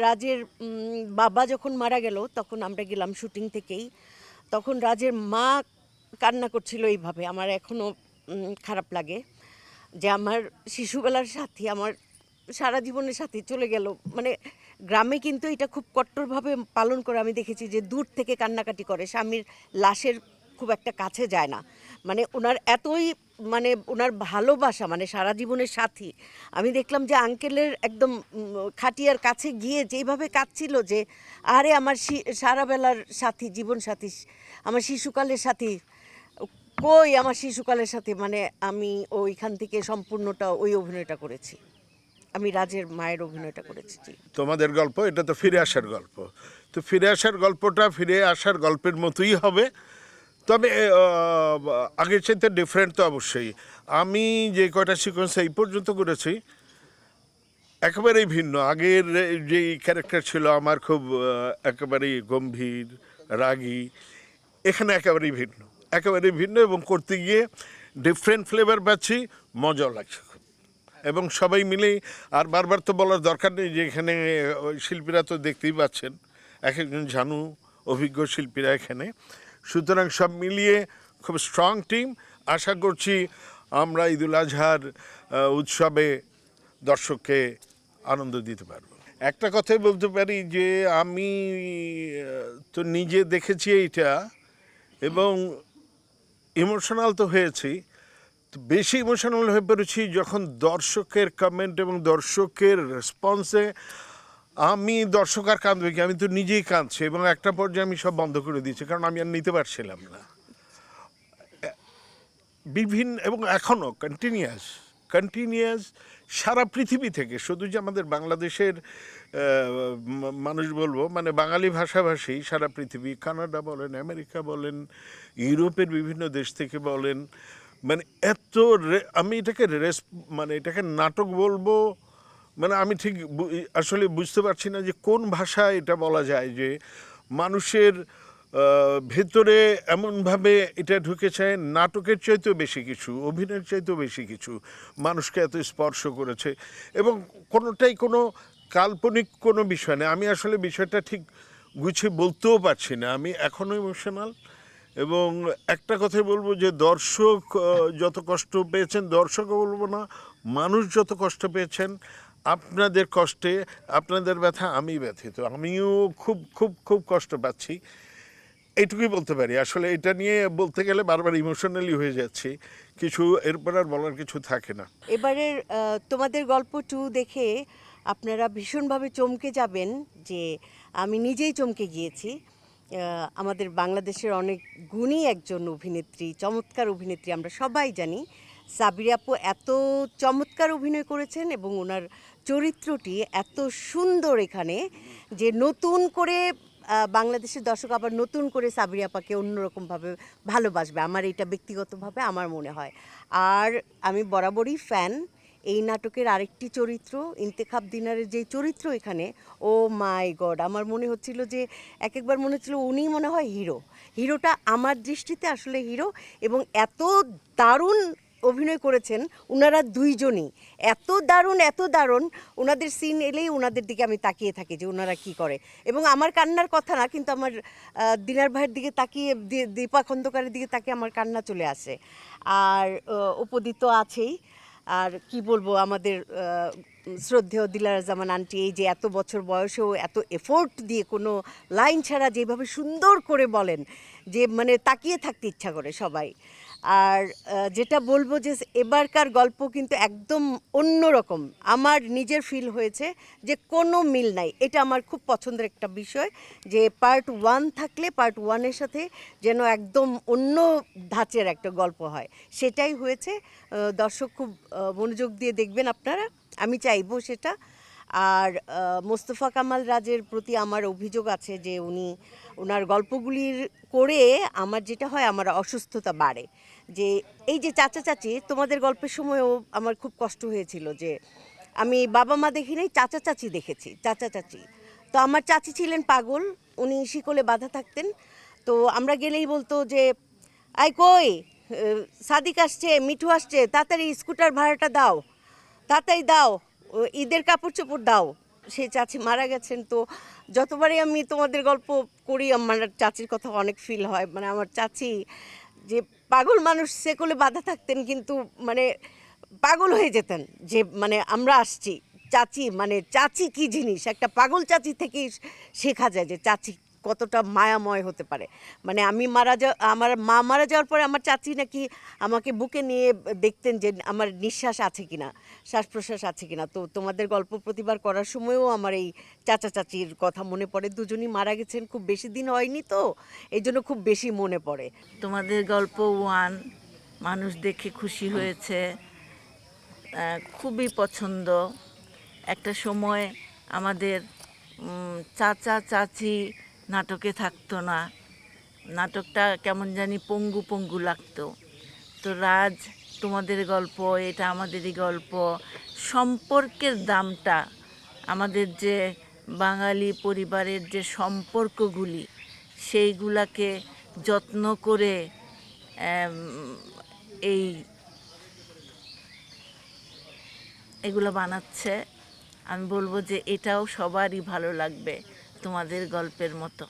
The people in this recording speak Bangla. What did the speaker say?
রাজের বাবা যখন মারা গেল তখন আমরা গেলাম শুটিং থেকেই। তখন রাজের মা কান্না করছিল এইভাবে। আমার এখনও খারাপ লাগে যে আমার শিশুবেলার সাথী, আমার সারা জীবনের সাথী চলে গেল। মানে গ্রামে কিন্তু এটা খুব কট্টরভাবে পালন করে আমি দেখেছি, যে দূর থেকে কান্নাকাটি করে, স্বামীর লাশের খুব একটা কাছে যায় না। মানে ওনার এতই, মানে ওনার ভালোবাসা, মানে সারা জীবনের সাথী। আমি দেখলাম যে আঙ্কেলের একদম খাটিয়ার কাছে গিয়ে যেইভাবে কাঁদছিল যে আরে আমার সারা বেলার সাথী, জীবন সাথী, আমার শিশুকালের সাথী কই, আমার শিশুকালের সাথে। মানে আমি ওইখান থেকে সম্পূর্ণটা ওই অভিনয়টা করেছি। আমি রাজের মায়ের অভিনয়টা করেছি। জি। তোমাদের গল্প এটা তো ফিরে আসার গল্প, তো ফিরে আসার গল্পটা ফিরে আসার গল্পের মতোই হবে, তবে আগের চাইতে ডিফারেন্ট তো অবশ্যই। আমি যে কয়টা সিকোয়েন্স এই পর্যন্ত করেছি একেবারেই ভিন্ন। আগের যেই ক্যারেক্টার ছিল আমার খুব একেবারেই গম্ভীর, রাগী, এখানে একেবারেই ভিন্ন, একেবারেই ভিন্ন, এবং করতে গিয়ে ডিফারেন্ট ফ্লেভার পাচ্ছি, মজাও লাগছে খুব। এবং সবাই মিলেই, আর বারবার তো বলার দরকার নেই যে এখানে শিল্পীরা তো দেখতেই পাচ্ছেন, এক একজন জানু অভিজ্ঞ শিল্পীরা এখানে, সুতরাং সব মিলিয়ে খুব স্ট্রং টিম। আশা করছি আমরা ঈদুল আজহার উৎসবে দর্শককে আনন্দ দিতে পারবো। একটা কথাই বলতে পারি যে আমি তো নিজে দেখেছি এইটা, এবং ইমোশনাল তো হয়েছি। বেশি ইমোশনাল হয়ে পড়েছি যখন দর্শকের কমেন্ট এবং দর্শকের রেসপন্সে আমি দর্শক আর কাঁদবে কি, আমি তো নিজেই কাঁদছি, এবং একটা পর্যায়ে আমি সব বন্ধ করে দিয়েছি, কারণ আমি আর নিতে পারছিলাম না। বিভিন্ন, এবং এখনও কন্টিনিউয়াস সারা পৃথিবী থেকে, শুধু যে আমাদের বাংলাদেশের মানুষ বলবো, মানে বাঙালি ভাষাভাষী সারা পৃথিবী, কানাডা বলেন, আমেরিকা বলেন, ইউরোপের বিভিন্ন দেশ থেকে বলেন, মানে এত আমি এটাকে মানে এটাকে নাটক বলবো, মানে আমি ঠিক আসলে বুঝতে পারছি না যে কোন ভাষায় এটা বলা যায়, যে মানুষের ভেতরে এমনভাবে এটা ঢুকেছে, নাটকের চাইতেও বেশি কিছু, অভিনয়ের চাইতেও বেশি কিছু মানুষকে এত স্পর্শ করেছে, এবং কোনোটাই কোনো কাল্পনিক কোনো বিষয় না। আমি আসলে বিষয়টা ঠিক গুছিয়ে বলতেও পারছি না, আমি এখনও ইমোশনাল। এবং একটা কথাই বলবো যে দর্শক যত কষ্ট পেয়েছেন, দর্শকও বলবো না, মানুষ যত কষ্ট পেয়েছেন, আপনাদের কষ্টে, আপনাদের ব্যথা আমি ব্যথিত, আমিও খুব খুব খুব কষ্ট পাচ্ছি, এইটুকুই বলতে পারি। আসলে এটা নিয়ে বলতে গেলে বারবার ইমোশনালি হয়ে যাচ্ছি, কিছু এরপর আর বলার কিছু থাকে না। এবারের তোমাদের গল্প 2 দেখে আপনারা ভীষণভাবে চমকে যাবেন, যে আমি নিজেই চমকে গিয়েছি। আমাদের বাংলাদেশের অনেক গুণী একজন অভিনেত্রী, চমৎকার অভিনেত্রী, আমরা সবাই জানি সাবির আপু এত চমৎকার অভিনয় করেছেন, এবং ওনার চরিত্রটি এত সুন্দর এখানে, যে নতুন করে বাংলাদেশের দর্শক আবার নতুন করে সাবির আপাকে অন্যরকমভাবে ভালোবাসবে, আমার এটা ব্যক্তিগতভাবে আমার মনে হয়। আর আমি বরাবরই ফ্যান এই নাটকের আরেকটি চরিত্র, ইন্তেখাব দিনারের যেই চরিত্র এখানে, ও মাই গড, আমার মনে হচ্ছিল যে একবার মনে হচ্ছিল উনিই মনে হয় হিরোটা আমার দৃষ্টিতে আসলে হিরো। এবং এত দারুণ অভিনয় করেছেন ওনারা দুইজনই, এত দারুণ, ওনাদের সিন এলেই ওনাদের দিকে আমি তাকিয়ে থাকি যে ওনারা কি করে। এবং আমার কান্নার কথা না, কিন্তু আমার দিনার ভাইয়ের দিকে তাকিয়ে, দীপা খন্দকারের দিকে তাকিয়ে আমার কান্না চলে আসে। আর উপদিত আছেই। আর কি বলবো, আমাদের শ্রদ্ধেয় দিলারা জামান আন্টি, এই যে এত বছর বয়সেও এত এফোর্ট দিয়ে কোনো লাইন ছাড়া যেভাবে সুন্দর করে বলেন, যে মানে তাকিয়ে থাকতে ইচ্ছা করে সবাই। আর যেটা বলবো যে এবারকার গল্প কিন্তু একদম অন্যরকম, আমার নিজের ফিল হয়েছে যে কোনো মিল নাই। এটা আমার খুব পছন্দের একটা বিষয়, যে পার্ট 1 থাকলে পার্ট 1-এর সাথে যেন একদম অন্য ধাঁচের একটা গল্প হয়, সেটাই হয়েছে। দর্শক খুব মনোযোগ দিয়ে দেখবেন আপনারা, আমি চাইবো সেটা। আর মোস্তফা কামাল রাজের প্রতি আমার অভিযোগ আছে যে ওনার গল্পগুলির করে আমার যেটা হয়, আমার অসুস্থতা বাড়ে। যে এই যে চাচা চাচি, তোমাদের গল্পের সময়ও আমার খুব কষ্ট হয়েছিল, যে আমি বাবা মা দেখি নাই, চাচা চাচি দেখেছি, চাচা চাচি। তো আমার চাচি ছিলেন পাগল, উনি শিকলে বাঁধা থাকতেন। তো আমরা গেলেই বলতো যে আই কই, সাদিক আসছে, মিঠু আসছে, তাড়াতাড়ি স্কুটার ভাড়াটা দাও, তাড়াতাড়ি দাও, ঈদের কাপড় চোপড় দাও। সেই চাচি মারা গেছেন। তো যতবারই আমি তোমাদের গল্প করি আমার চাচির কথা অনেক ফিল হয়। মানে আমার চাচি যে পাগল মানুষ, সেকলে বাঁধা থাকতেন কিন্তু মানে পাগল হয়ে যেতেন যে মানে আমরা আসছি। চাচি মানে চাচি কি জিনিস, একটা পাগল চাচি থেকেই শেখা যায় যে চাচি কতটা মায়াময় হতে পারে। মানে আমার মা মারা যাওয়ার পরে আমার চাচি নাকি আমাকে বুকে নিয়ে দেখতেন যে আমার নিঃশ্বাস আছে কিনা, শ্বাস প্রশ্বাস আছে কিনা। তো তোমাদের গল্প প্রতিবার করার সময়ও আমার এই চাচা চাচির কথা মনে পড়ে। দুজনই মারা গেছেন, খুব বেশি দিন হয়নি, তো এই জন্য খুব বেশি মনে পড়ে। তোমাদের গল্প ওয়ান মানুষ দেখে খুশি হয়েছে, খুবই পছন্দ। একটা সময় আমাদের চাচা চাচি নাটকে থাকতো না, নাটকটা কেমন জানি পঙ্গু পঙ্গু লাগতো। তো রাজ, তোমাদের গল্প, এটা আমাদেরই গল্প, সম্পর্কের দামটা, আমাদের যে বাঙালি পরিবারের যে সম্পর্কগুলি সেইগুলাকে যত্ন করে আম, এই এগুলো বানাচ্ছে। আমি বলবো যে এটাও সবারই ভালো লাগবে তোমাদের গল্পের মতো।